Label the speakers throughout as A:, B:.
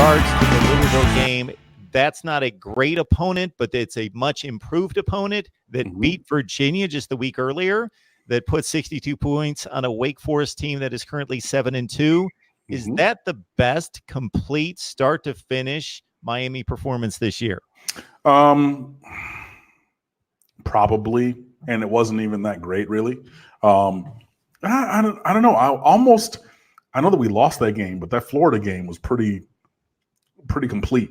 A: regards to the Louisville game, that's not a great opponent, but it's a much improved opponent that beat Virginia just the week earlier, that put 62 points on a Wake Forest team that is currently 7-2. Is that the best complete start to finish Miami performance this year?
B: Probably, and it wasn't even that great, really. I don't know. I know that we lost that game, but that Florida game was pretty complete.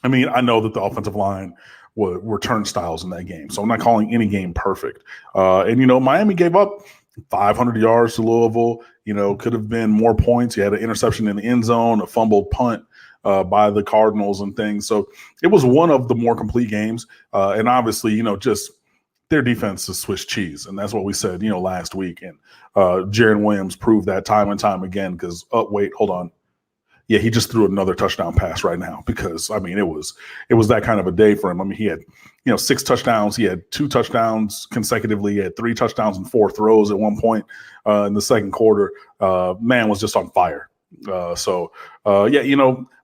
B: I mean, I know that the offensive line were turnstiles in that game, so I'm not calling any game perfect. And, Miami gave up 500 yards to Louisville. Could have been more points. You had an interception in the end zone, a fumbled punt by the Cardinals and things. So it was one of the more complete games. And obviously, just their defense is Swiss cheese. And that's what we said, last week. And Jaron Williams proved that time and time again because, wait, hold on. Yeah, he just threw another touchdown pass right now because, I mean, it was that kind of a day for him. I mean, he had, 6 touchdowns. He had 2 touchdowns consecutively. He had 3 touchdowns and 4 throws at one point in the second quarter. Man was just on fire.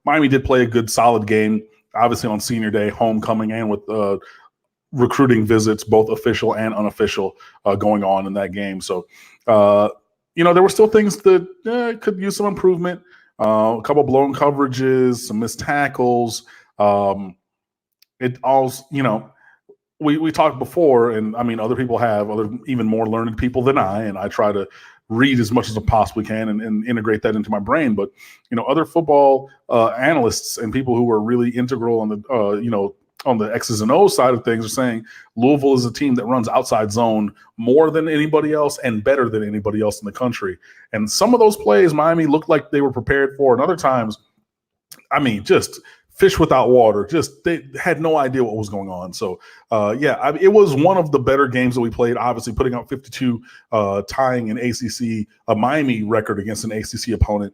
B: Miami did play a good, solid game, obviously on senior day, homecoming, and with recruiting visits, both official and unofficial, going on in that game. So, there were still things that could use some improvement. A couple blown coverages, some missed tackles. It all, we talked before, and I mean, other people have, even more learned people than I, and I try to read as much as I possibly can and integrate that into my brain. But, other football analysts and people who are really integral on the, on the X's and O's side of things are saying Louisville is a team that runs outside zone more than anybody else and better than anybody else in the country. And some of those plays Miami looked like they were prepared for, and other times, I mean, just fish without water. Just they had no idea what was going on. So, it was one of the better games that we played. Obviously, putting out 52, tying an ACC, a Miami record against an ACC opponent,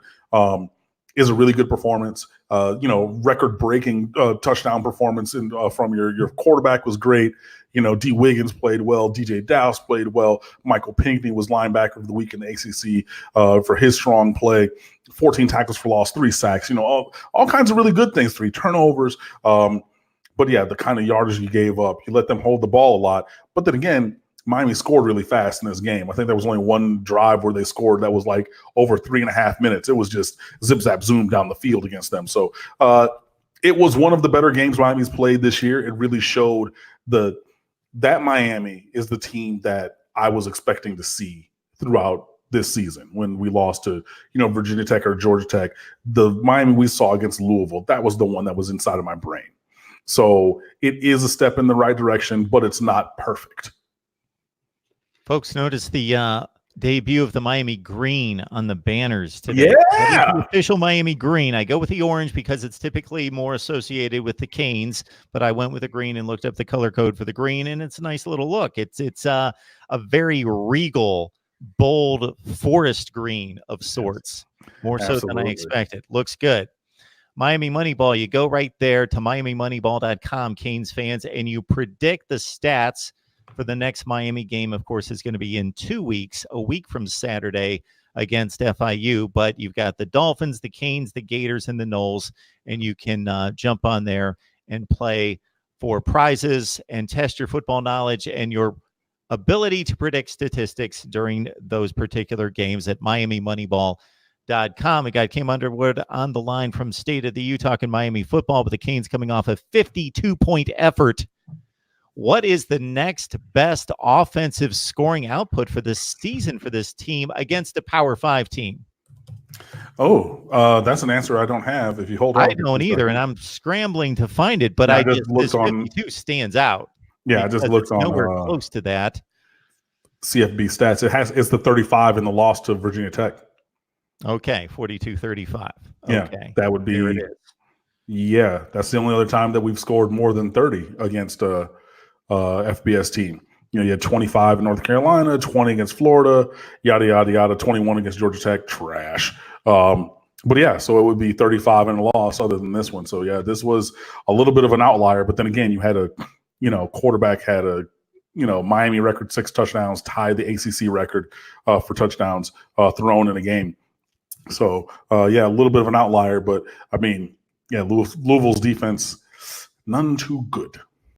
B: is a really good performance. Record-breaking touchdown performance from your quarterback was great. D. Wiggins played well. DJ Dowse played well. Michael Pinckney was linebacker of the week in the ACC for his strong play. 14 tackles for loss, 3 sacks. All kinds of really good things. 3 turnovers. But yeah, the kind of yardage you gave up, you let them hold the ball a lot. But then again, Miami scored really fast in this game. I think there was only one drive where they scored that was like over 3.5 minutes. It was just zip, zap, zoom down the field against them. So it was one of the better games Miami's played this year. It really showed that Miami is the team that I was expecting to see throughout this season. When we lost to, Virginia Tech or Georgia Tech, the Miami we saw against Louisville, that was the one that was inside of my brain. So it is a step in the right direction, but it's not perfect.
A: Folks, notice the debut of the Miami green on the banners today.
B: Yeah,
A: the official Miami green. I go with the orange because it's typically more associated with the Canes, but I went with the green and looked up the color code for the green, and it's a nice little look. It's a very regal, bold forest green of sorts, more so than I expected. Looks good. Miami Moneyball, you go right there to MiamiMoneyball.com, Canes fans, and you predict the stats for the next Miami game. Of course, is going to be in 2 weeks, a week from Saturday against FIU. But you've got the Dolphins, the Canes, the Gators, and the Noles, and you can jump on there and play for prizes and test your football knowledge and your ability to predict statistics during those particular games at MiamiMoneyball.com. We got Kim Underwood on the line from State of the U talking Miami football, but the Canes coming off a 52-point effort. What is the next best offensive scoring output for this season for this team against a Power 5 team?
B: That's an answer I don't have. If you hold on,
A: I don't either, and I'm scrambling to find it. But this 52 stands out.
B: Yeah, I just looked on
A: nowhere close to that.
B: CFB stats. It's the 35 in the loss to Virginia Tech.
A: Okay, 42-35.
B: Yeah,
A: okay,
B: that would be.
A: There it is.
B: Yeah, that's the only other time that we've scored more than 30 against FBS team. You had 25 in North Carolina, 20 against Florida, yada, yada, yada, 21 against Georgia Tech, trash. But yeah, so it would be 35 in a loss other than this one. So yeah, this was a little bit of an outlier, but then again, you had quarterback had a, Miami record 6 touchdowns, tied the ACC record for touchdowns thrown in a game. So yeah, a little bit of an outlier, but I mean, yeah, Louisville's defense, none too good.